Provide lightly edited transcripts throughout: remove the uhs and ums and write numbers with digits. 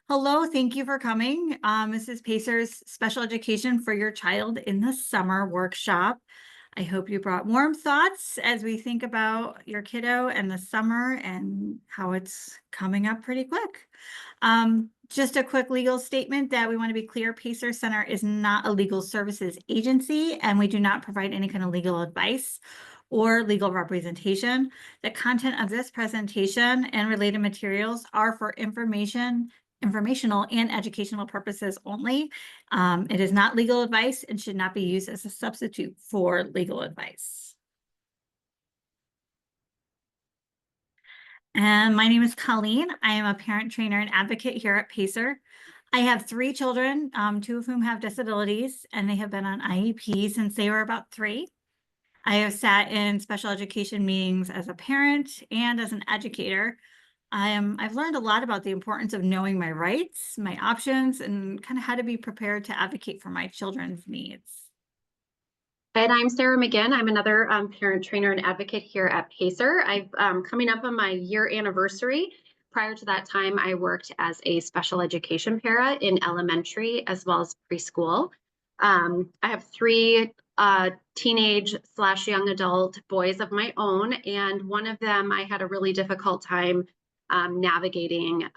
Hello, thank you for coming. This is Pacer's Special Education for Your Child in the Summer workshop. I hope you brought warm thoughts as we think about your kiddo and the summer and how it's coming up pretty quick. Just a quick legal statement that we want to be clear, Pacer Center is not a legal services agency, and we do not provide any kind of legal advice or legal representation. The content of this presentation and related materials are for informational and educational purposes only. It is not legal advice and should not be used as a substitute for legal advice. And my name is Colleen. I am a parent, trainer, and advocate here at Pacer. I have 3 children, 2 of whom have disabilities, and they have been on IEP since they were about 3. I have sat in special education meetings as a parent and as an educator. I've learned a lot about the importance of knowing my rights, my options, and kind of how to be prepared to advocate for my children's needs. And I'm Sarah McGinn. I'm another parent trainer and advocate here at Pacer. I've coming up on my year anniversary. Prior to that time, I worked as a special education para in elementary as well as preschool. I have 3 teenage/young adult boys of my own, and one of them I had a really difficult time navigating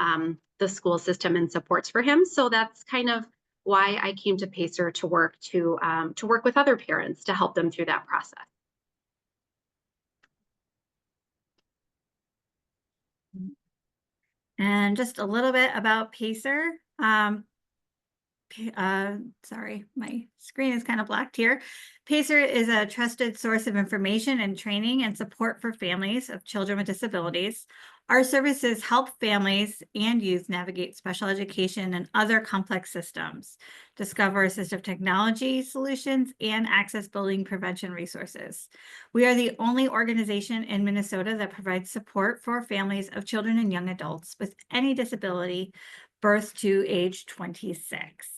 the school system and supports for him. So that's kind of why I came to Pacer to work with other parents to help them through that process. And just a little bit about Pacer. Sorry, my screen is kind of blocked here. Pacer is a trusted source of information and training and support for families of children with disabilities. Our services help families and youth navigate special education and other complex systems, discover assistive technology solutions, and access bullying prevention resources. We are the only organization in Minnesota that provides support for families of children and young adults with any disability, birth to age 26.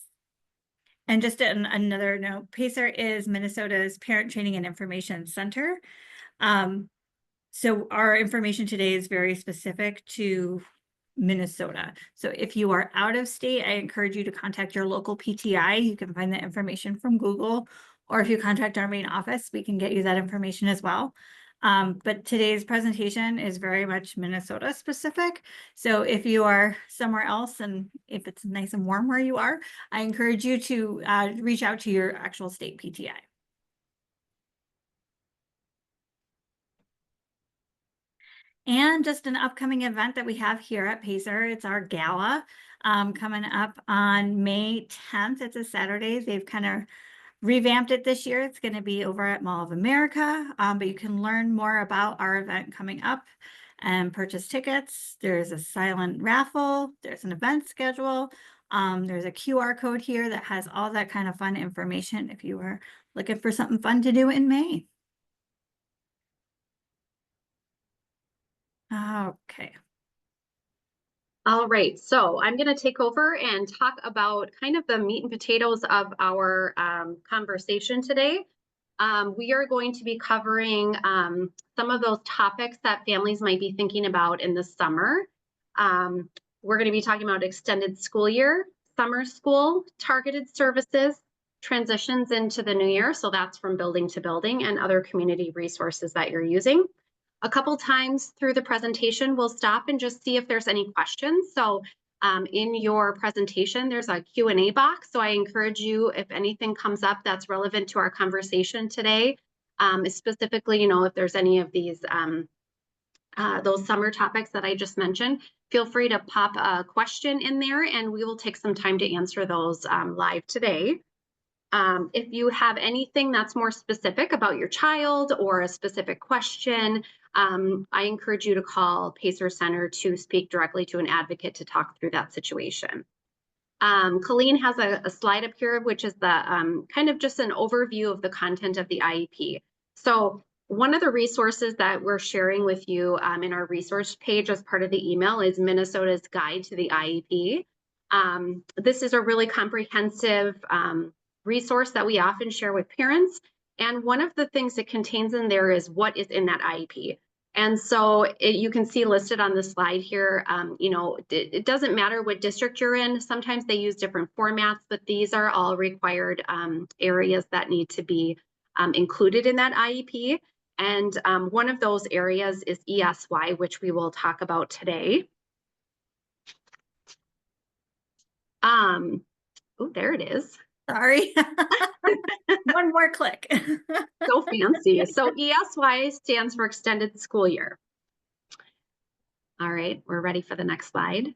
And just another note, Pacer is Minnesota's Parent Training and Information Center. So our information today is very specific to Minnesota. So if you are out of state, I encourage you to contact your local PTI. You can find the information from Google, or if you contact our main office, we can get you that information as well. But today's presentation is very much Minnesota specific. So if you are somewhere else and if it's nice and warm where you are, I encourage you to reach out to your actual state PTI. And just an upcoming event that we have here at Pacer, it's our gala coming up on May 10th. It's a Saturday. They've kind of revamped it this year. It's going to be over at Mall of America, but you can learn more about our event coming up and purchase tickets. There's a silent raffle. There's an event schedule. There's a QR code here that has all that kind of fun information if you are looking for something fun to do in May. Okay. All right, so I'm going to take over and talk about kind of the meat and potatoes of our conversation today. We are going to be covering some of those topics that families might be thinking about in the summer. We're going to be talking about extended school year, summer school, targeted services, transitions into the new year. So that's from building to building, and other community resources that you're using. A couple times through the presentation, we'll stop and just see if there's any questions. So in your presentation, there's a Q&A box. So I encourage you, if anything comes up that's relevant to our conversation today, specifically, if there's any of these, those summer topics that I just mentioned, feel free to pop a question in there and we will take some time to answer those live today. If you have anything that's more specific about your child or a specific question, I encourage you to call Pacer Center to speak directly to an advocate to talk through that situation. Colleen has a slide up here, which is the kind of just an overview of the content of the IEP. So one of the resources that we're sharing with you in our resource page as part of the email is Minnesota's Guide to the IEP. This is a really comprehensive resource that we often share with parents. And one of the things it contains in there is what is in that IEP. And so you can see listed on the slide here, you know, it doesn't matter what district you're in. Sometimes they use different formats, but these are all required areas that need to be included in that IEP. And one of those areas is ESY, which we will talk about today. Oh, there it is. Sorry. One more click. So fancy. So ESY stands for Extended School Year. All right, we're ready for the next slide.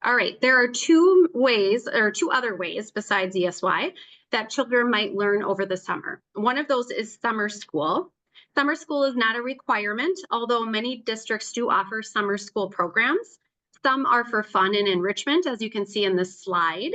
All right, there are two other ways besides ESY that children might learn over the summer. One of those is summer school. Summer school is not a requirement, although many districts do offer summer school programs. Some are for fun and enrichment, as you can see in this slide,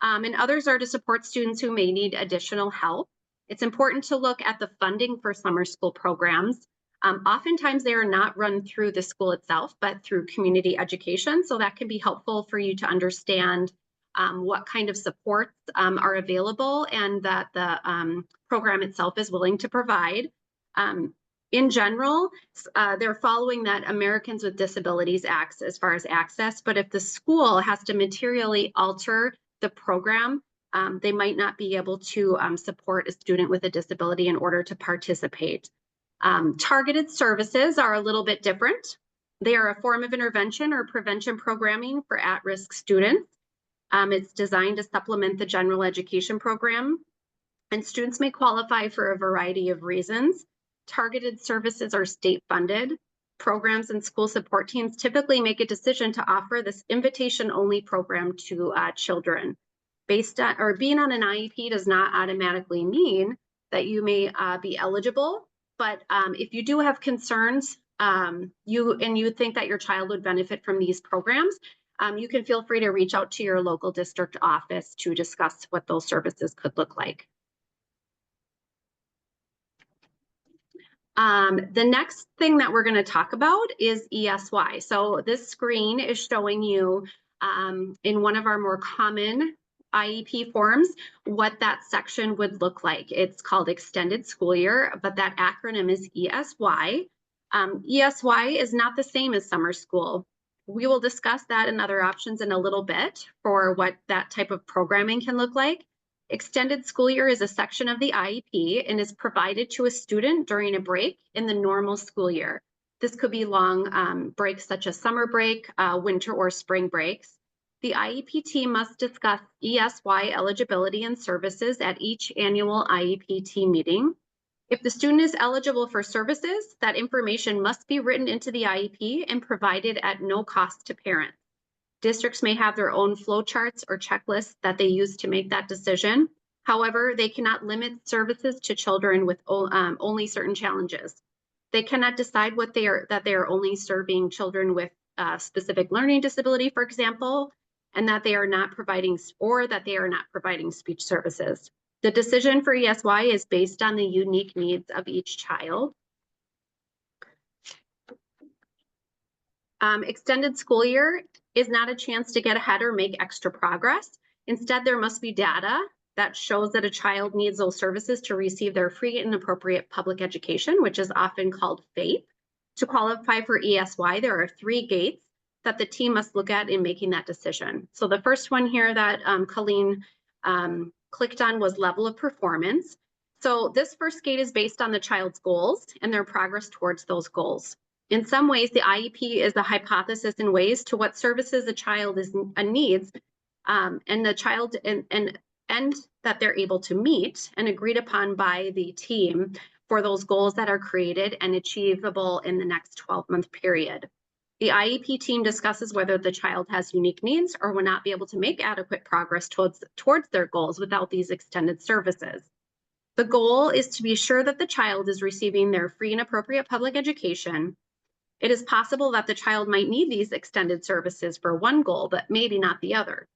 and others are to support students who may need additional help. It's important to look at the funding for summer school programs. Oftentimes they are not run through the school itself, but through community education. So that can be helpful for you to understand what kind of supports are available and that the program itself is willing to provide. In general, they're following that Americans with Disabilities Act as far as access, but if the school has to materially alter the program, they might not be able to support a student with a disability in order to participate. Targeted services are a little bit different. They are a form of intervention or prevention programming for at-risk students. It's designed to supplement the general education program, and students may qualify for a variety of reasons. Targeted services are state-funded. Programs and school support teams typically make a decision to offer this invitation-only program to children. Based on or being on an IEP does not automatically mean that you may be eligible. But if you do have concerns, you think that your child would benefit from these programs, you can feel free to reach out to your local district office to discuss what those services could look like. The next thing that we're going to talk about is ESY. So this screen is showing you in one of our more common IEP forms what that section would look like. It's called Extended School Year, but that acronym is ESY. ESY is not the same as summer school. We will discuss that and other options in a little bit for what that type of programming can look like. Extended School Year is a section of the IEP and is provided to a student during a break in the normal school year. This could be long breaks such as summer break, winter or spring breaks. The IEP team must discuss ESY eligibility and services at each annual IEP team meeting. If the student is eligible for services, that information must be written into the IEP and provided at no cost to parents. Districts may have their own flowcharts or checklists that they use to make that decision. However, they cannot limit services to children with only certain challenges. They cannot decide that they are only serving children with specific learning disability, for example, and that they are not providing speech services. The decision for ESY is based on the unique needs of each child. Extended school year is not a chance to get ahead or make extra progress. Instead, there must be data that shows that a child needs those services to receive their free and appropriate public education, which is often called FAPE. To qualify for ESY, there are 3 gates that the team must look at in making that decision. So the first one here that Colleen clicked on was level of performance. So this first gate is based on the child's goals and their progress towards those goals. In some ways, the IEP is a hypothesis in ways to what services a child needs, and the child and that they're able to meet and agreed upon by the team for those goals that are created and achievable in the next 12-month period. The IEP team discusses whether the child has unique needs or will not be able to make adequate progress towards their goals without these extended services. The goal is to be sure that the child is receiving their free and appropriate public education. It is possible that the child might need these extended services for one goal, but maybe not the other.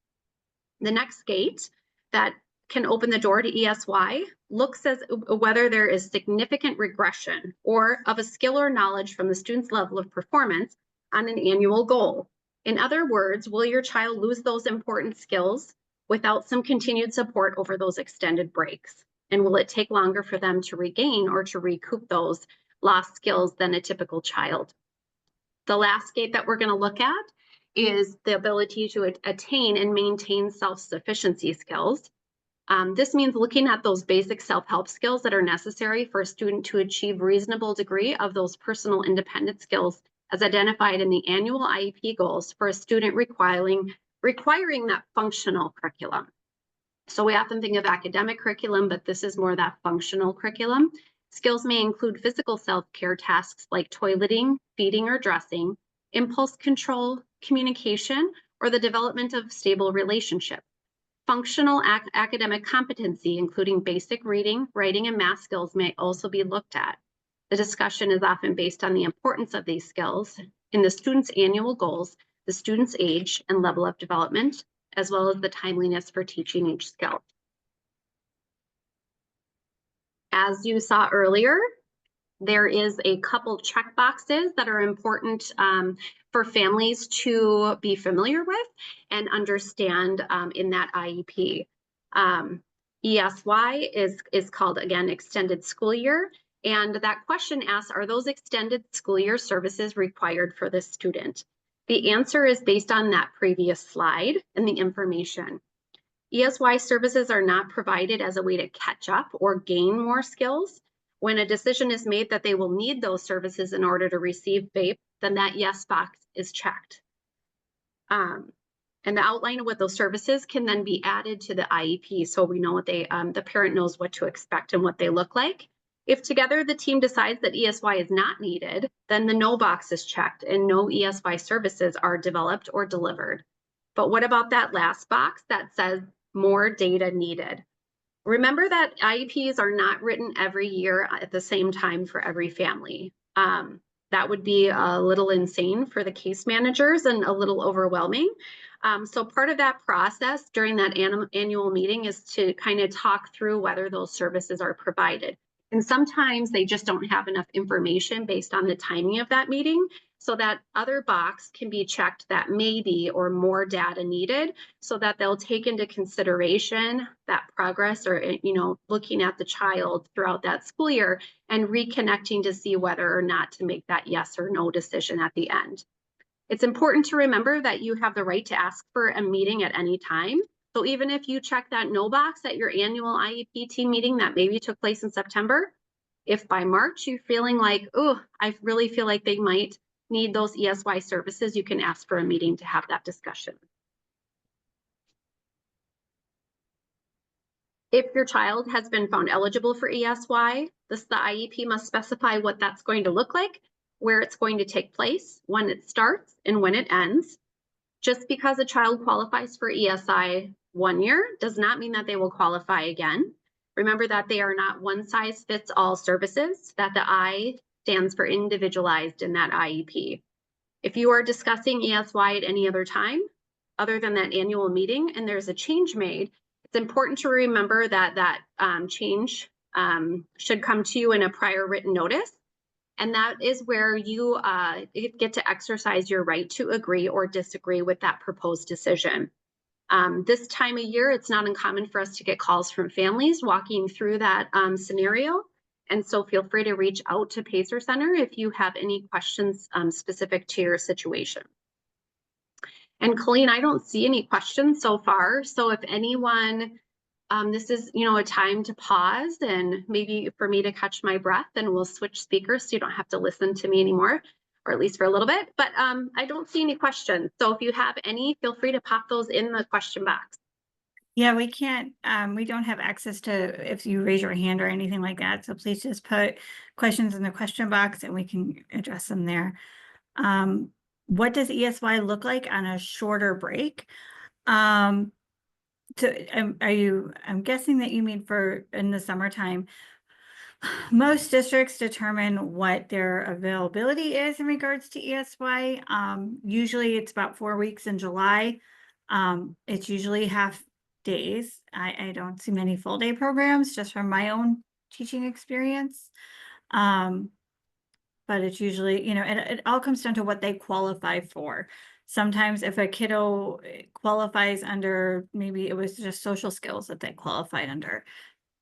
The next gate that can open the door to ESY looks at whether there is significant regression or of a skill or knowledge from the student's level of performance on an annual goal. In other words, will your child lose those important skills without some continued support over those extended breaks? And will it take longer for them to regain or to recoup those lost skills than a typical child. The last gate that we're going to look at is the ability to attain and maintain self-sufficiency skills. This means looking at those basic self-help skills that are necessary for a student to achieve reasonable degree of those personal independent skills as identified in the annual IEP goals for a student requiring that functional curriculum. So we often think of academic curriculum, but this is more that functional curriculum. Skills may include physical self-care tasks like toileting, feeding or dressing, impulse control, communication, or the development of stable relationships. Functional academic competency, including basic reading, writing, and math skills, may also be looked at. The discussion is often based on the importance of these skills in the student's annual goals, the student's age and level of development, as well as the timeliness for teaching each skill. As you saw earlier, there is a couple check boxes that are important for families to be familiar with and understand in that IEP. ESY is called, again, extended school year. And that question asks, are those extended school year services required for this student? The answer is based on that previous slide and the information. ESY services are not provided as a way to catch up or gain more skills. When a decision is made that they will need those services in order to receive BAPE, then that yes box is checked. And the outline of what those services can then be added to the IEP, so we know what the parent knows what to expect and what they look like. If together the team decides that ESY is not needed, then the no box is checked and no ESY services are developed or delivered. But what about that last box that says more data needed? Remember that IEPs are not written every year at the same time for every family. That would be a little insane for the case managers and a little overwhelming. So part of that process during that annual meeting is to kind of talk through whether those services are provided. And sometimes they just don't have enough information based on the timing of that meeting. So that other box can be checked that maybe or more data needed so that they'll take into consideration that progress or, looking at the child throughout that school year and reconnecting to see whether or not to make that yes or no decision at the end. It's important to remember that you have the right to ask for a meeting at any time. So even if you check that no box at your annual IEP team meeting that maybe took place in September, if by March you're feeling like, oh, I really feel like they might need those ESY services, you can ask for a meeting to have that discussion. If your child has been found eligible for ESY, the IEP must specify what that's going to look like, where it's going to take place, when it starts, and when it ends. Just because a child qualifies for ESI 1 year does not mean that they will qualify again. Remember that they are not one-size-fits-all services, that the I stands for individualized in that IEP. If you are discussing ESY at any other time, other than that annual meeting, and there's a change made, it's important to remember that change should come to you in a prior written notice. And that is where you get to exercise your right to agree or disagree with that proposed decision. This time of year, it's not uncommon for us to get calls from families walking through that scenario. And so feel free to reach out to Pacer Center if you have any questions specific to your situation. And Colleen, I don't see any questions so far. So if anyone, this is, a time to pause and maybe for me to catch my breath, and we'll switch speakers so you don't have to listen to me anymore, or at least for a little bit. But I don't see any questions. So if you have any, feel free to pop those in the question box. Yeah, we can't, we don't have access to if you raise your hand or anything like that. So please just put questions in the question box and we can address them there. What does ESY look like on a shorter break? I'm guessing that you mean for in the summertime. Most districts determine what their availability is in regards to ESY. Usually it's about 4 weeks in July. It's usually half days. I don't see many full day programs just from my own teaching experience. But it's usually, it all comes down to what they qualify for. Sometimes if a kiddo qualifies under, maybe it was just social skills that they qualified under.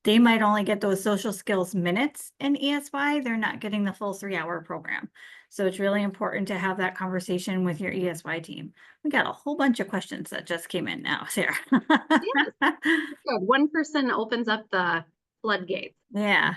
they might only get those social skills minutes in ESY. They're not getting the full 3-hour program. So it's really important to have that conversation with your ESY team. We got a whole bunch of questions that just came in now, Sarah. Yes, good. One person opens up the floodgates. Yeah.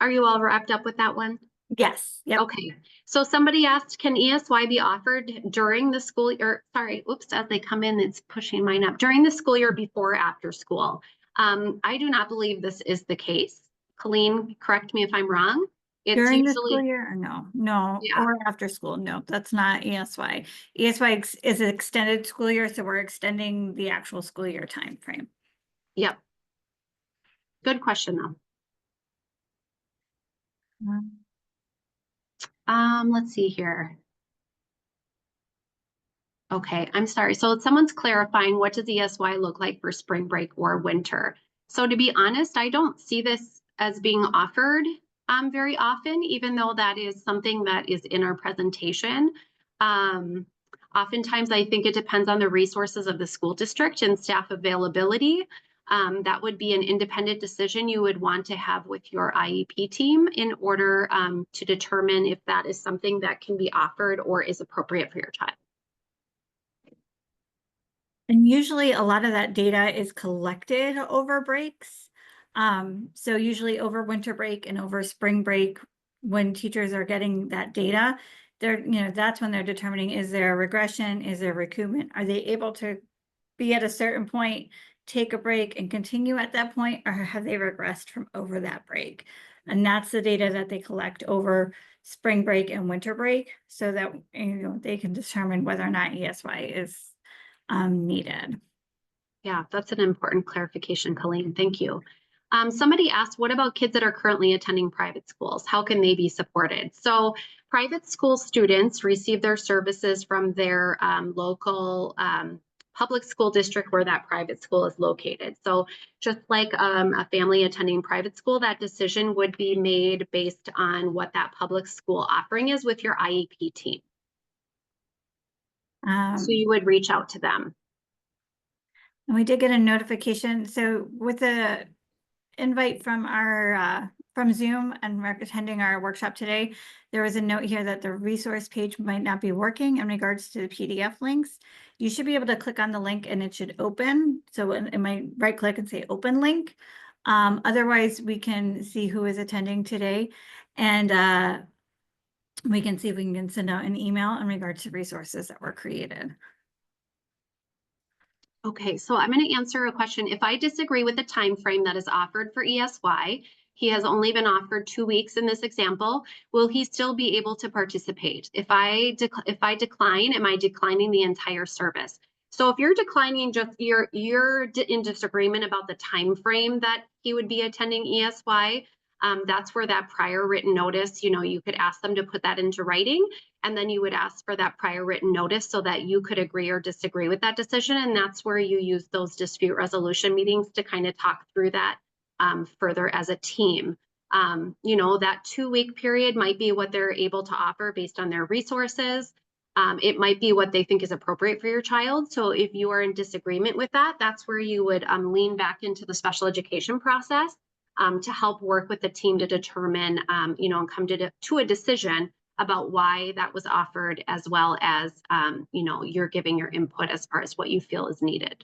Are you all wrapped up with that one? Yes. Yep. Okay, so somebody asked, can ESY be offered during the school year? Sorry, oops, as they come in, it's pushing mine up. During the school year before or after school? I do not believe this is the case. Colleen, correct me if I'm wrong. It's During the school usually, year or no, yeah, or after school? No, that's not ESY. ESY is an extended school year, so we're extending the actual school year time frame. yep. Good question though. Let's see here. Okay, I'm sorry. So someone's clarifying, what does ESY look like for spring break or winter? So to be honest, I don't see this as being offered very often, even though that is something that is in our presentation. Oftentimes, I think it depends on the resources of the school district and staff availability. That would be an independent decision you would want to have with your IEP team in order to determine if that is something that can be offered or is appropriate for your child. And usually a lot of that data is collected over breaks. So usually over winter break and over spring break, when teachers are getting that data, that's when they're determining, is there a regression? Is there recoupment? Are they able to be at a certain point, take a break and continue at that point, or have they regressed from over that break? And that's the data that they collect over spring break and winter break, so that they can determine whether or not ESY is needed. Yeah, that's an important clarification, Colleen. Thank you. Somebody asked, what about kids that are currently attending private schools? How can they be supported? So private school students receive their services from their local public school district where that private school is located. So just like a family attending private school, that decision would be made based on what that public school offering is with your IEP team. So you would reach out to them. And we did get a notification. So with the invite from our from Zoom, and we're attending our workshop today, there was a note here that the resource page might not be working in regards to the PDF links. You should be able to click on the link and it should open. So it might right click and say open link. Otherwise, we can see who is attending today, and we can see if we can send out an email in regards to resources that were created. Okay, so I'm going to answer a question. If I disagree with the time frame that is offered for ESY, he has only been offered 2 weeks in this example, will he still be able to participate? If I decline, am I declining the entire service? So if you're declining, just you're in disagreement about the time frame that he would be attending ESY, that's where that prior written notice, you could ask them to put that into writing, and then you would ask for that prior written notice so that you could agree or disagree with that decision. And that's where you use those dispute resolution meetings to kind of talk through that further as a team. That 2-week period might be what they're able to offer based on their resources. It might be what they think is appropriate for your child. So if you are in disagreement with that, that's where you would lean back into the special education process to help work with the team to determine, and come to a decision about why that was offered, as well as, you're giving your input as far as what you feel is needed.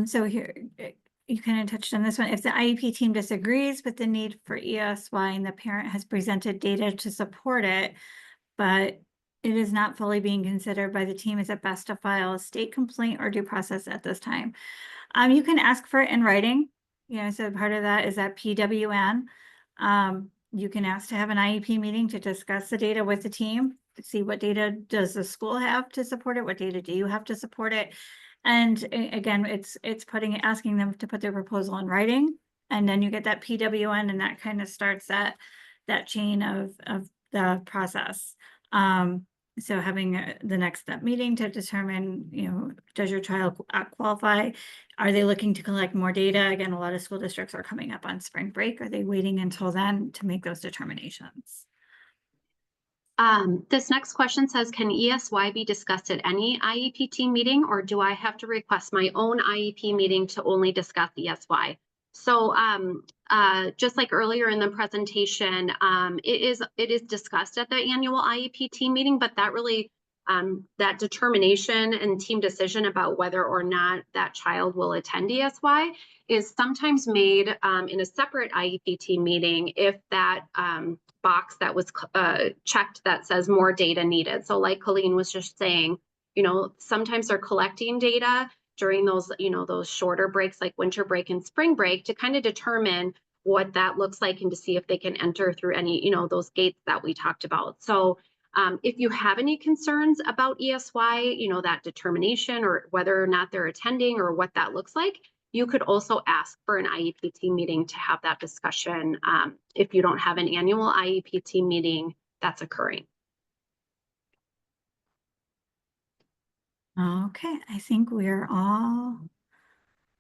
So here, you kind of touched on this one. If the IEP team disagrees with the need for ESY and the parent has presented data to support it, but it is not fully being considered by the team, is it best to file a state complaint or due process at this time? You can ask for it in writing. So part of that is that PWN. You can ask to have an IEP meeting to discuss the data with the team, to see what data does the school have to support it, what data do you have to support it. And again, it's asking them to put their proposal in writing, and then you get that PWN, and that kind of starts that chain of the process. So having the next step meeting to determine, does your child qualify? Are they looking to collect more data? Again, a lot of school districts are coming up on spring break. Are they waiting until then to make those determinations? This next question says, can ESY be discussed at any IEP team meeting, or do I have to request my own IEP meeting to only discuss ESY? So just like earlier in the presentation, it is discussed at the annual IEP team meeting, but that really that determination and team decision about whether or not that child will attend ESY is sometimes made in a separate IEP team meeting if that box that was checked that says more data needed. So like Colleen was just saying, sometimes they're collecting data during those, those shorter breaks like winter break and spring break to kind of determine what that looks like and to see if they can enter through any, those gates that we talked about. So if you have any concerns about ESY, that determination or whether or not they're attending or what that looks like, you could also ask for an IEP team meeting to have that discussion if you don't have an annual IEP team meeting that's occurring. Okay, I think we're all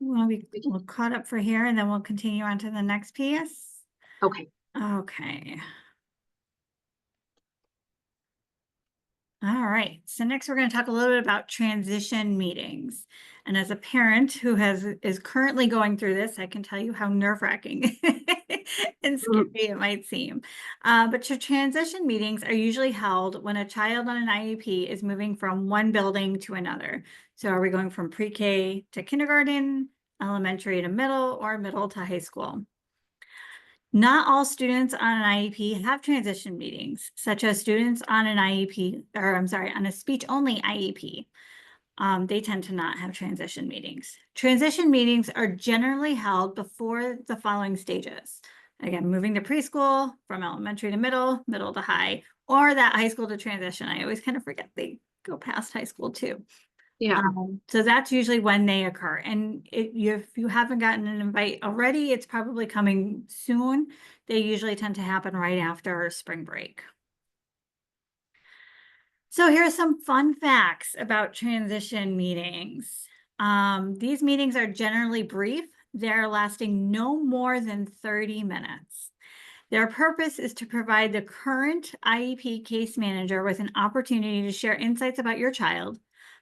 we'll caught up for here, and then we'll continue on to the next piece. Okay. Okay. All right, so next we're going to talk a little bit about transition meetings. And as a parent who is currently going through this, I can tell you how nerve-wracking and scary it might seem. But your transition meetings are usually held when a child on an IEP is moving from one building to another. So are we going from pre-K to kindergarten, elementary to middle, or middle to high school? Not all students on an IEP have transition meetings, such as students on an IEP, or I'm sorry, on a speech-only IEP. They tend to not have transition meetings. Transition meetings are generally held before the following stages. Again, moving to preschool, from elementary to middle, middle to high, or that high school to transition. I always kind of forget they go past high school too. Yeah. So that's usually when they occur. And if you haven't gotten an invite already, it's probably coming soon. They usually tend to happen right after spring break. So here are some fun facts about transition meetings. These meetings are generally brief. They're lasting no more than 30 minutes. Their purpose is to provide the current IEP case manager with an opportunity to share insights about your child,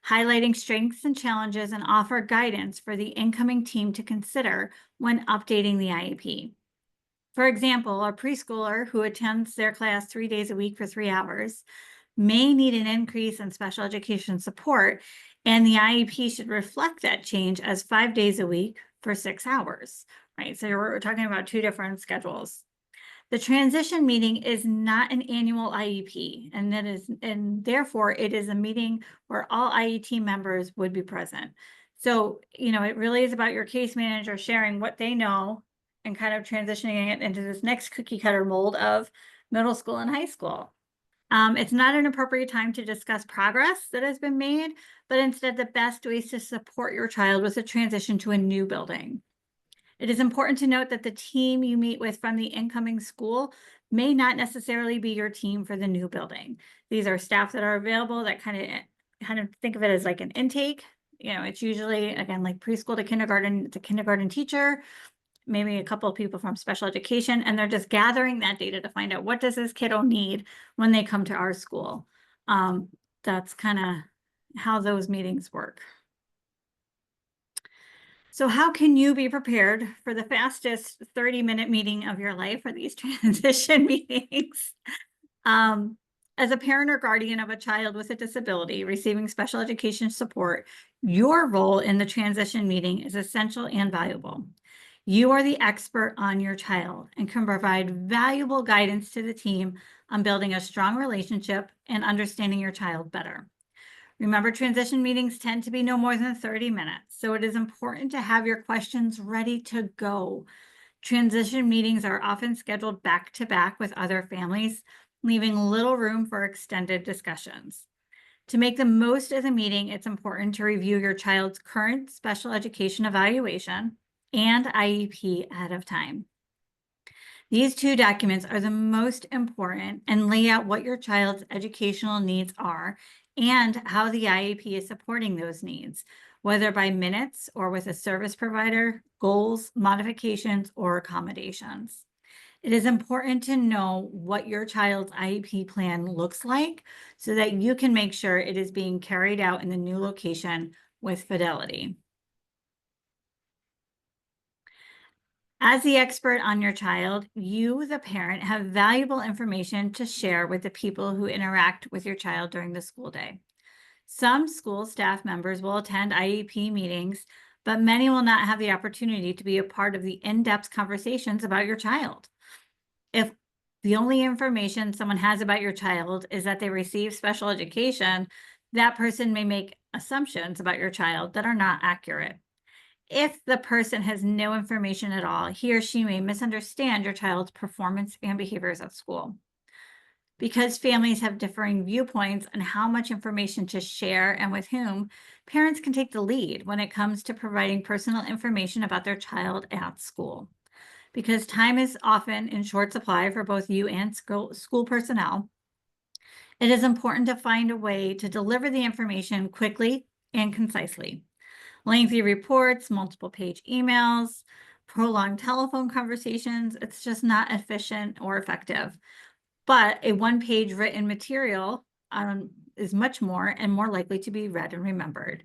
highlighting strengths and challenges, and offer guidance for the incoming team to consider when updating the IEP. For example, a preschooler who attends their class 3 days a week for 3 hours may need an increase in special education support, and the IEP should reflect that change as 5 days a week for 6 hours, right? So we're talking about 2 different schedules. The transition meeting is not an annual IEP, and therefore it is a meeting where all IET members would be present. So, it really is about your case manager sharing what they know and kind of transitioning it into this next cookie cutter mold of middle school and high school. It's not an appropriate time to discuss progress that has been made, but instead the best ways to support your child with a transition to a new building. It is important to note that the team you meet with from the incoming school may not necessarily be your team for the new building. These are staff that are available that kind of think of it as like an intake. It's usually, again, like preschool to kindergarten, it's a kindergarten teacher, maybe a couple of people from special education, and they're just gathering that data to find out what does this kiddo need when they come to our school. That's kind of how those meetings work. So how can you be prepared for the fastest 30-minute meeting of your life for these transition meetings? As a parent or guardian of a child with a disability receiving special education support, your role in the transition meeting is essential and valuable. You are the expert on your child and can provide valuable guidance to the team on building a strong relationship and understanding your child better. Remember, transition meetings tend to be no more than 30 minutes, so it is important to have your questions ready to go. Transition meetings are often scheduled back to back with other families, leaving little room for extended discussions. To make the most of the meeting, it's important to review your child's current special education evaluation and IEP ahead of time. These 2 documents are the most important and lay out what your child's educational needs are and how the IEP is supporting those needs, whether by minutes or with a service provider, goals, modifications, or accommodations. It is important to know what your child's IEP plan looks like so that you can make sure it is being carried out in the new location with fidelity. As the expert on your child, you, the parent, have valuable information to share with the people who interact with your child during the school day. Some school staff members will attend IEP meetings, but many will not have the opportunity to be a part of the in-depth conversations about your child. If the only information someone has about your child is that they receive special education, that person may make assumptions about your child that are not accurate. If the person has no information at all, he or she may misunderstand your child's performance and behaviors at school. Because families have differing viewpoints on how much information to share and with whom, parents can take the lead when it comes to providing personal information about their child at school. Because time is often in short supply for both you and school personnel, it is important to find a way to deliver the information quickly and concisely. Lengthy reports, multiple page emails, prolonged telephone conversations, it's just not efficient or effective. But a one-page written material is much more and more likely to be read and remembered.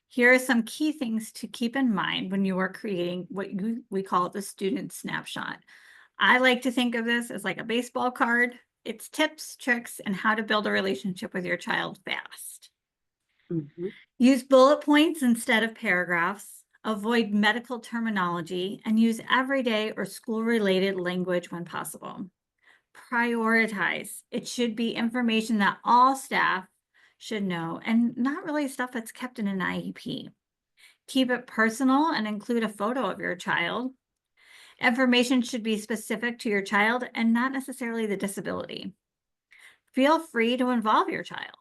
Here are some key things to keep in mind when you are creating what we call the student snapshot. I like to think of this as like a baseball card. It's tips, tricks, and how to build a relationship with your child fast. Mhm. Use bullet points instead of paragraphs. Avoid medical terminology and use everyday or school-related language when possible. Prioritize. It should be information that all staff should know and not really stuff that's kept in an IEP. Keep it personal and include a photo of your child. Information should be specific to your child and not necessarily the disability. Feel free to involve your child.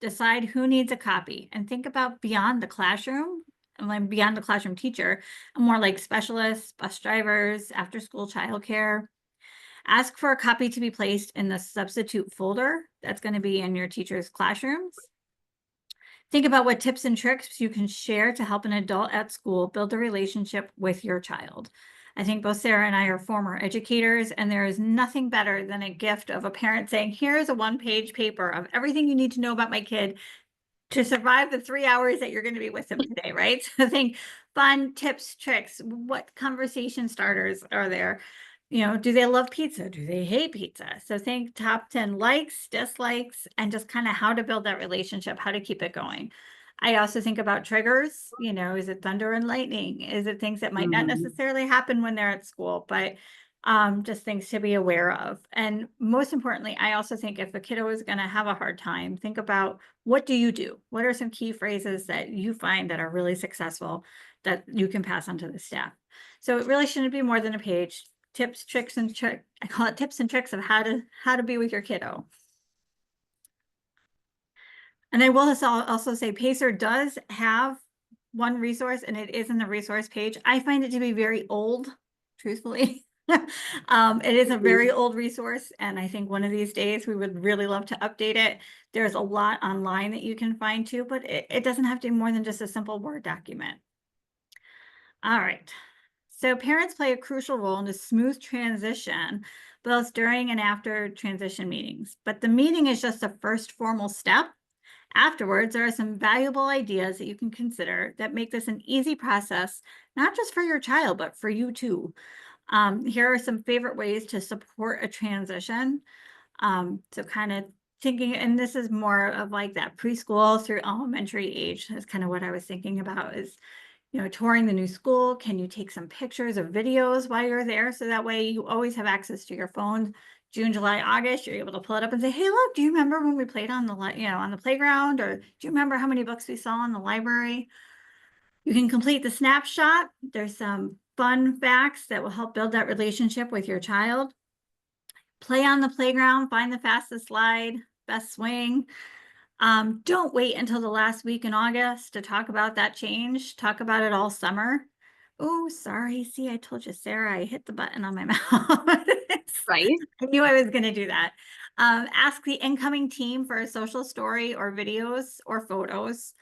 Decide who needs a copy and think about beyond the classroom and then beyond the classroom teacher, more like specialists, bus drivers, after school childcare. Ask for a copy to be placed in the substitute folder that's going to be in your teacher's classrooms. Think about what tips and tricks you can share to help an adult at school build a relationship with your child. I think both Sarah and I are former educators, and there is nothing better than a gift of a parent saying, here's a one-page paper of everything you need to know about my kid to survive the 3 hours that you're going to be with them today, right? So think fun tips, tricks, what conversation starters are there? You know, do they love pizza? Do they hate pizza? So think top 10 likes, dislikes, and just kind of how to build that relationship, how to keep it going. I also think about triggers, you know, is it thunder and lightning? Is it things that might not Mhm. necessarily happen when they're at school, but just things to be aware of. And most importantly, I also think if a kiddo is going to have a hard time, think about what do you do? What are some key phrases that you find that are really successful that you can pass on to the staff? So it really shouldn't be more than a page. Tips, tricks, and trick. I call it tips and tricks of how to be with your kiddo. And I will also say Pacer does have one resource, and it is in the resource page. I find it to be very old, truthfully. It is a very old resource, and I think one of these days we would really love to update it. There's a lot online that you can find too, but it doesn't have to be more than just a simple Word document. All right. So parents play a crucial role in a smooth transition, both during and after transition meetings. But the meeting is just the first formal step. Afterwards, there are some valuable ideas that you can consider that make this an easy process, not just for your child, but for you too. Here are some favorite ways to support a transition. So kind of thinking, and this is more of like that preschool through elementary age. That's kind of what I was thinking about is, you know, touring the new school. Can you take some pictures or videos while you're there? So that way you always have access to your phone. June, July, August, you're able to pull it up and say, hey, look, do you remember when we played on the, on the playground? Or do you remember how many books we saw in the library? You can complete the snapshot. There's some fun facts that will help build that relationship with your child. Play on the playground, find the fastest slide, best swing. Don't wait until the last week in August to talk about that change. Talk about it all summer. Oh, sorry. See, I told you, Sarah, I hit the button on my mouth. Right? I knew I was going to do that. Ask the incoming team for a social story or videos or photos.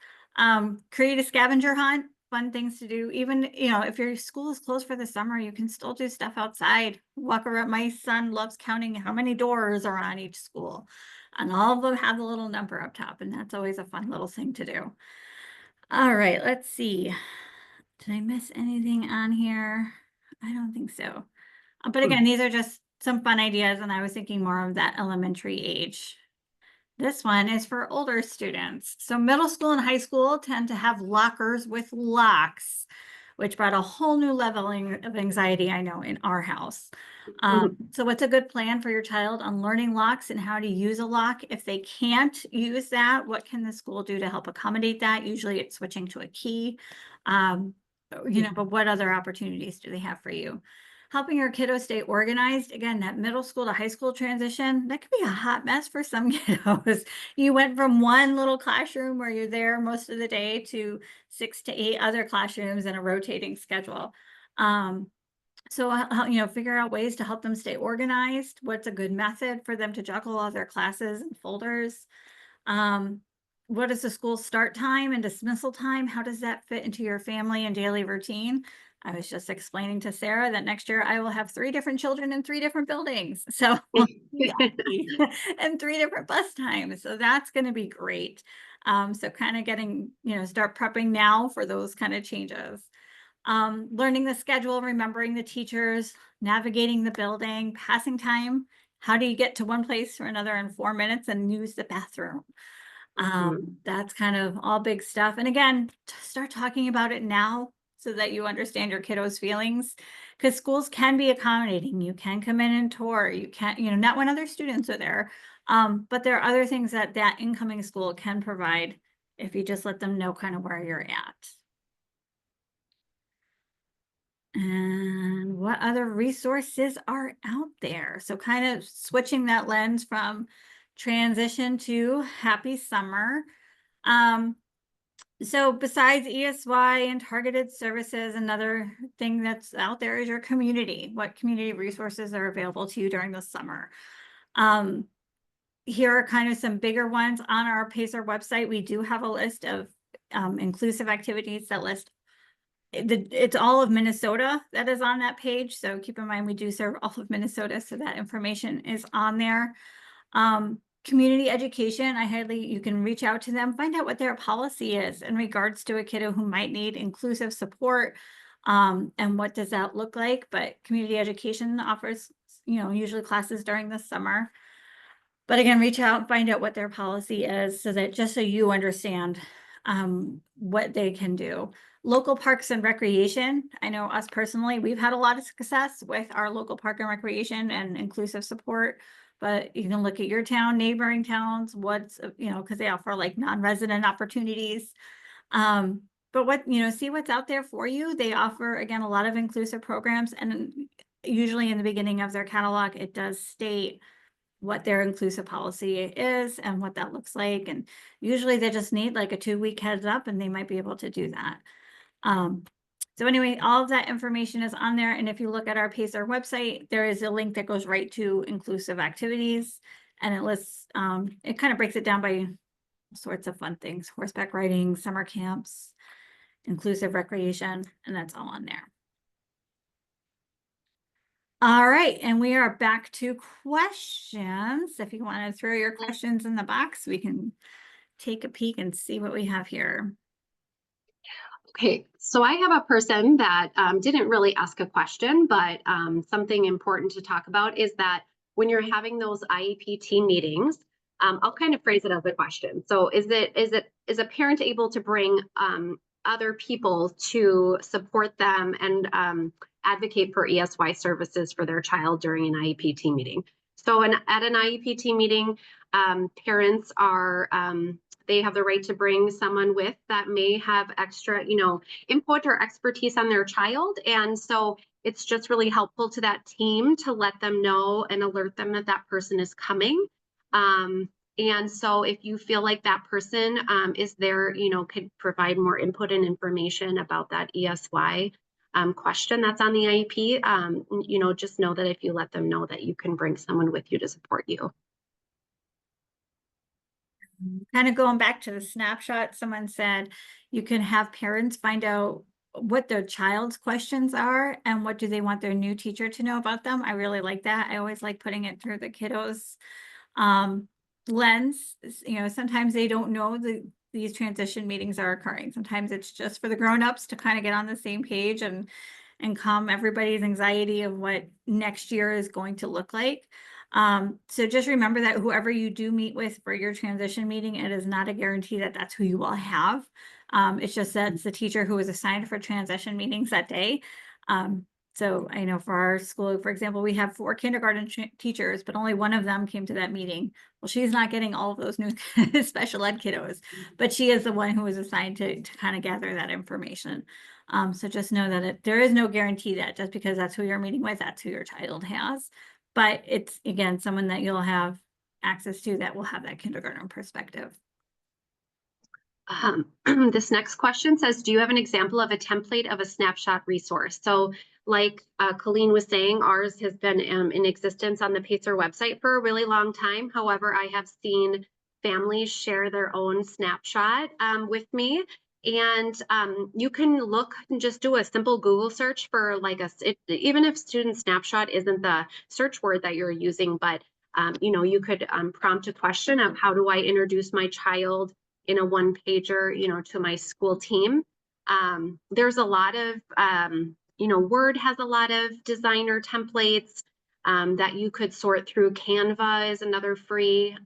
Create a scavenger hunt. fun things to do. Even, if your school is closed for the summer, you can still do stuff outside. Walk around. My son loves counting how many doors are on each school. And all of them have a little number up top, and that's always a fun little thing to do. All right, let's see. Did I miss anything on here? I don't think so. But again, these are just some fun ideas, and I was thinking more of that elementary age. This one is for older students. So middle school and high school tend to have lockers with locks, which brought a whole new leveling of anxiety, I know, in our house. So what's a good plan for your child on learning locks and how to use a lock? If they can't use that, what can the school do to help accommodate that? Usually it's switching to a key. But what other opportunities do they have for you? Helping your kiddos stay organized. Again, that middle school to high school transition, that could be a hot mess for some kiddos. You went from one little classroom where you're there most of the day to 6 to 8 other classrooms in a rotating schedule. So, figure out ways to help them stay organized. What's a good method for them to juggle all their classes and folders? What is the school start time and dismissal time? How does that fit into your family and daily routine? I was just explaining to Sarah that next year I will have 3 different children in 3 different buildings. So and 3 different bus times. So that's going to be great. So kind of getting, start prepping now for those kind of changes. Learning the schedule, remembering the teachers, navigating the building, passing time. How do you get to one place or another in 4 minutes and use the bathroom? That's kind of all big stuff. And again, start talking about it now so that you understand your kiddos' feelings, because schools can be accommodating. You can come in and tour. You can't, not when other students are there. But there are other things that incoming school can provide if you just let them know kind of where you're at. And what other resources are out there? So kind of switching that lens from transition to happy summer. So besides ESY and targeted services, another thing that's out there is your community. What community resources are available to you during the summer? Here are kind of some bigger ones on our PACER website. We do have a list of inclusive activities that list it's all of Minnesota that is on that page. So keep in mind, we do serve all of Minnesota. So that information is on there. Community education, you can reach out to them, find out what their policy is in regards to a kiddo who might need inclusive support. And what does that look like? But community education offers, usually classes during the summer. But again, reach out and find out what their policy is so you understand what they can do. Local parks and recreation. I know us personally, we've had a lot of success with our local park and recreation and inclusive support, but you can look at your town, neighboring towns, because they offer like non-resident opportunities. But see what's out there for you. They offer, again, a lot of inclusive programs, and usually in the beginning of their catalog, it does state what their inclusive policy is and what that looks like. And usually they just need like a 2-week heads up and they might be able to do that. So anyway, all of that information is on there. And if you look at our PACER website, there is a link that goes right to inclusive activities, and it lists, it kind of breaks it down by sorts of fun things: horseback riding, summer camps, inclusive recreation, and that's all on there. All right, and we are back to questions. If you want to throw your questions in the box, we can take a peek and see what we have here. Okay, so I have a person that didn't really ask a question, but something important to talk about is that when you're having those IEP team meetings, I'll kind of phrase it as a question. So is a parent able to bring other people to support them and advocate for ESY services for their child during an IEP team meeting? So at an IEP team meeting, parents are they have the right to bring someone with that may have extra, input or expertise on their child. And so it's just really helpful to that team to let them know and alert them that that person is coming. And so if you feel like that person is there, could provide more input and information about that ESY question that's on the IEP, just know that if you let them know that you can bring someone with you to support you. Kind of going back to the snapshot, someone said you can have parents find out what their child's questions are and what do they want their new teacher to know about them. I really like that. I always like putting it through the kiddos um lens. Sometimes they don't know these transition meetings are occurring. Sometimes it's just for the grown-ups to kind of get on the same page and calm everybody's anxiety of what next year is going to look like. So just remember that whoever you do meet with for your transition meeting, it is not a guarantee that that's who you will have. It's just that it's the teacher who was assigned for transition meetings that day. So I know for our school, for example, we have 4 kindergarten teachers, but only one of them came to that meeting. Well, she's not getting all of those new special ed kiddos, but she is the one who was assigned to kind of gather that information. So just know that there is no guarantee that just because that's who you're meeting with, that's who your child has. But it's, again, someone that you'll have access to that will have that kindergarten perspective. This next question says, do you have an example of a template of a snapshot resource? So like Colleen was saying, ours has been in existence on the Pacer website for a really long time. However, I have seen families share their own snapshot with me. And you can look and just do a simple Google search for like even if student snapshot isn't the search word that you're using, but you could prompt a question of how do I introduce my child in a one pager, to my school team. There's a lot of, Word has a lot of designer templates that you could sort through. Canva is another free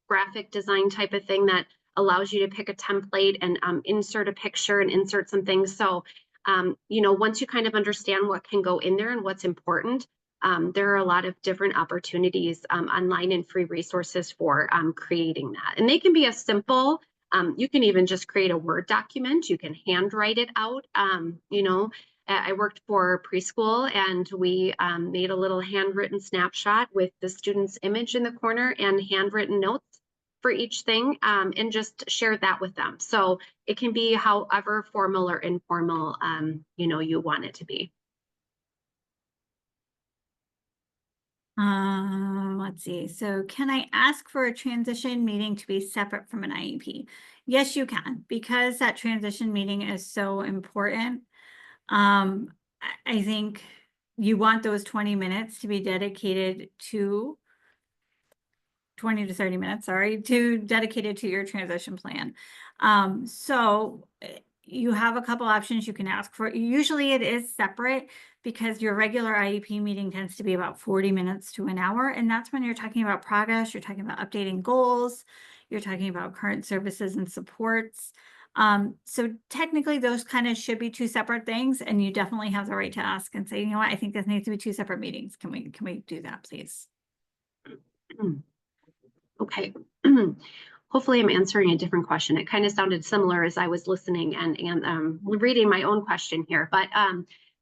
graphic design type of thing that allows you to pick a template and insert a picture and insert some things. So, once you kind of understand what can go in there and what's important, there are a lot of different opportunities online and free resources for creating that. And they can be as simple, you can even just create a Word document. You can handwrite it out. I worked for preschool and we made a little handwritten snapshot with the student's image in the corner and handwritten notes for each thing, and just share that with them. So it can be however formal or informal, you want it to be. Let's see. So can I ask for a transition meeting to be separate from an IEP? Yes, you can, because that transition meeting is so important. I think you want those 20 minutes to be dedicated to 20 to 30 minutes, sorry, dedicated to your transition plan. So you have a couple options you can ask for. Usually it is separate because your regular IEP meeting tends to be about 40 minutes to an hour. And that's when you're talking about progress, you're talking about updating goals, you're talking about current services and supports. So technically those kind of should be 2 separate things, and you definitely have the right to ask and say, you know what, I think this needs to be 2 separate meetings. Can we do that, please? Okay. Hopefully I'm answering a different question. It kind of sounded similar as I was listening and reading my own question here. But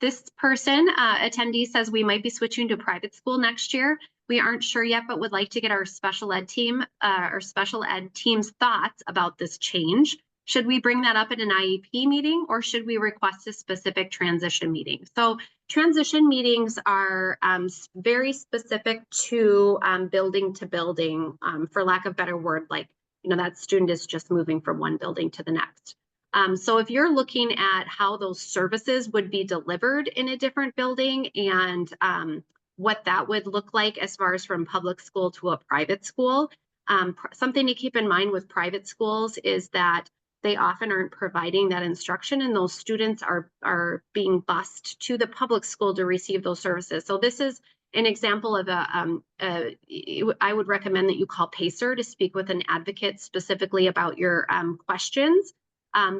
this person, attendee, says we might be switching to private school next year. We aren't sure yet, but would like to get our special ed team's thoughts about this change. Should we bring that up at an IEP meeting, or should we request a specific transition meeting? So transition meetings are very specific to building to building, for lack of a better word, like, that student is just moving from one building to the next. So if you're looking at how those services would be delivered in a different building and what that would look like as far as from public school to a private school, something to keep in mind with private schools is that they often aren't providing that instruction, and those students are being bused to the public school to receive those services. So this is an example of I would recommend that you call Pacer to speak with an advocate specifically about your questions,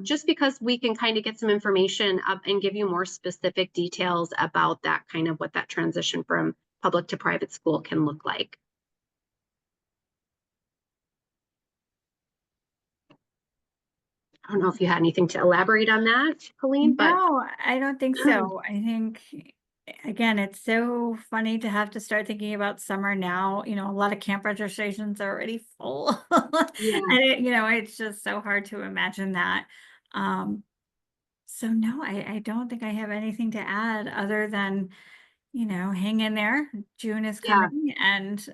just because we can kind of get some information up and give you more specific details about that kind of what that transition from public to private school can look like. I don't know if you had anything to elaborate on that, Colleen, but No, I don't think so. I think, again, it's so funny to have to start thinking about summer now. A lot of camp registrations are already full. yeah. And it's just so hard to imagine that. So no, I don't think I have anything to add other than, hang in there. June is Yeah. coming and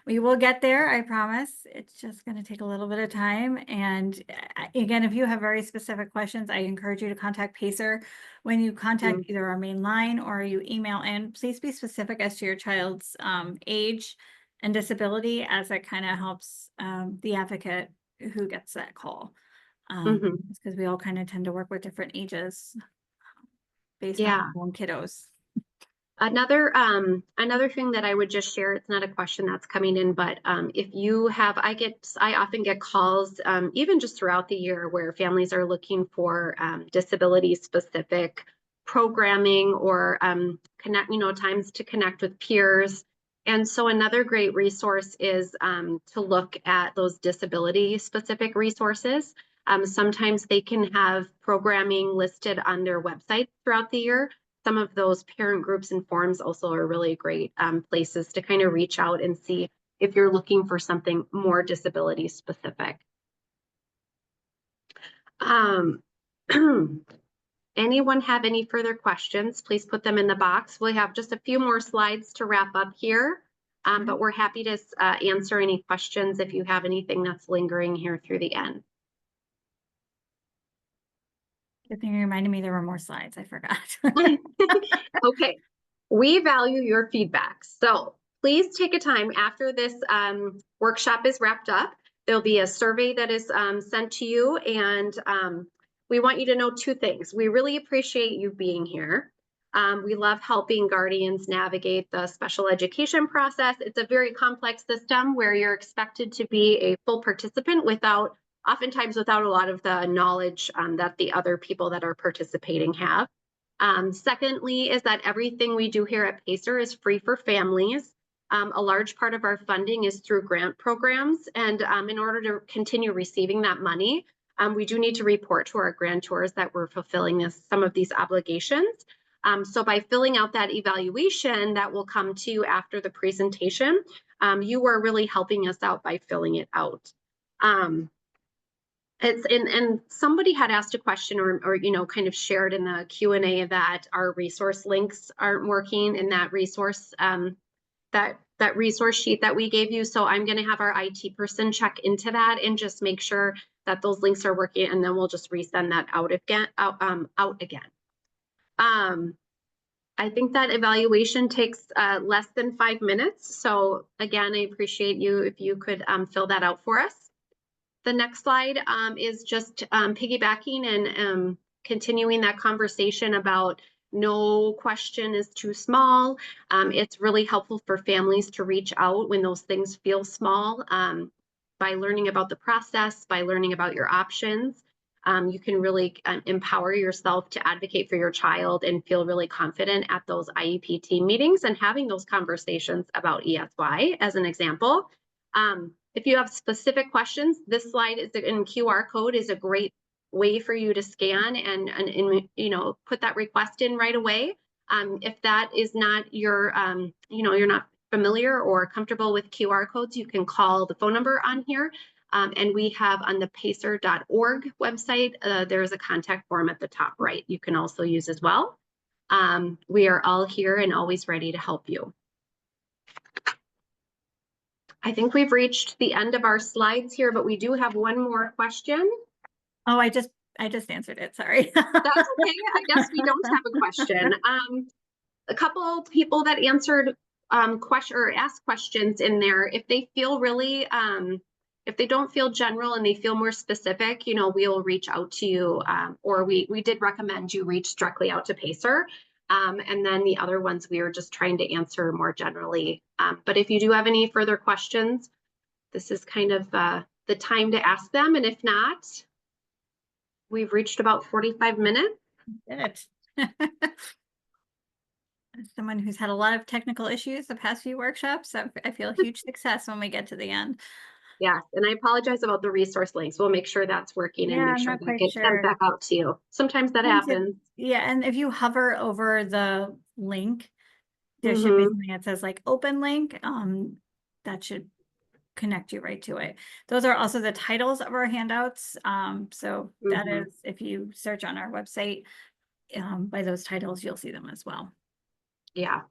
we will get there, I promise. It's just going to take a little bit of time. And again, if you have very specific questions, I encourage you to contact Pacer. When you contact either our main line or you email in, please be specific as to your child's age and disability, as it kind of helps the advocate who gets that call. Mhm. Because we all kind of tend to work with different ages based on Yeah. our own kiddos. Another thing that I would just share, it's not a question that's coming in, but if you have, I often get calls, even just throughout the year, where families are looking for disability specific programming or times to connect with peers. And so another great resource is to look at those disability specific resources. Sometimes they can have programming listed on their website throughout the year. Some of those parent groups and forums also are really great places to kind of reach out and see if you're looking for something more disability specific. Anyone have any further questions? Please put them in the box. We have just a few more slides to wrap up here, but we're happy to answer any questions if you have anything that's lingering here through the end. Good thing you reminded me there were more slides. I forgot. Okay, we value your feedback. So please take a time after this workshop is wrapped up. There'll be a survey that is sent to you, and we want you to know two things. We really appreciate you being here. We love helping guardians navigate the special education process. It's a very complex system where you're expected to be a full participant oftentimes without a lot of the knowledge that the other people that are participating have. Secondly, is that everything we do here at Pacer is free for families. A large part of our funding is through grant programs, and in order to continue receiving that money, we do need to report to our grantors that we're fulfilling some of these obligations. So by filling out that evaluation that will come to you after the presentation, you are really helping us out by filling it out. And somebody had asked a question or kind of shared in the Q&A that our resource links aren't working in that resource that resource sheet that we gave you. So I'm going to have our IT person check into that and just make sure that those links are working, and then we'll just resend that out again. I think that evaluation takes less than 5 minutes. So again, I appreciate you if you could fill that out for us. The next slide is just piggybacking and continuing that conversation about no question is too small. It's really helpful for families to reach out when those things feel small. By learning about the process, by learning about your options, you can really empower yourself to advocate for your child and feel really confident at those IEP team meetings and having those conversations about ESY as an example. If you have specific questions, this slide is in QR code is a great way for you to scan and put that request in right away. If that is not your, you're not familiar or comfortable with QR codes, you can call the phone number on here. And we have on the pacer.org website, there's a contact form at the top right you can also use as well. We are all here and always ready to help you. I think we've reached the end of our slides here, but we do have one more question. Oh, I just answered it. Sorry. That's okay. I guess we don't have a question. A couple people that answered question or asked questions in there, if they feel really, if they don't feel general and they feel more specific, we'll reach out to you, or we did recommend you reach directly out to Pacer. And then the other ones we were just trying to answer more generally. But if you do have any further questions, this is kind of the time to ask them. And if not, we've reached about 45 minutes. Good. As someone who's had a lot of technical issues the past few workshops, I feel a huge success when we get to the end. Yes, and I apologize about the resource links. We'll make sure that's working and make sure that gets sent back out to you. Sometimes that happens. Yeah, and if you hover over the link, there should be something that says like open link. That should connect you right to it. Those are also the titles of our handouts. So that is, if you search on our website by those titles, you'll see them as well. Yeah.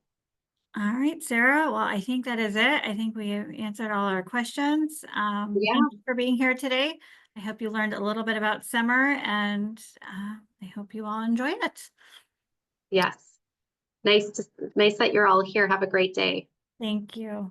All right, Sarah. Well, I think that is it. I think we have answered all our questions. Yeah. Thank you for being here today. I hope you learned a little bit about summer, and I hope you all enjoy it. Yes. Nice that you're all here. Have a great day. Thank you.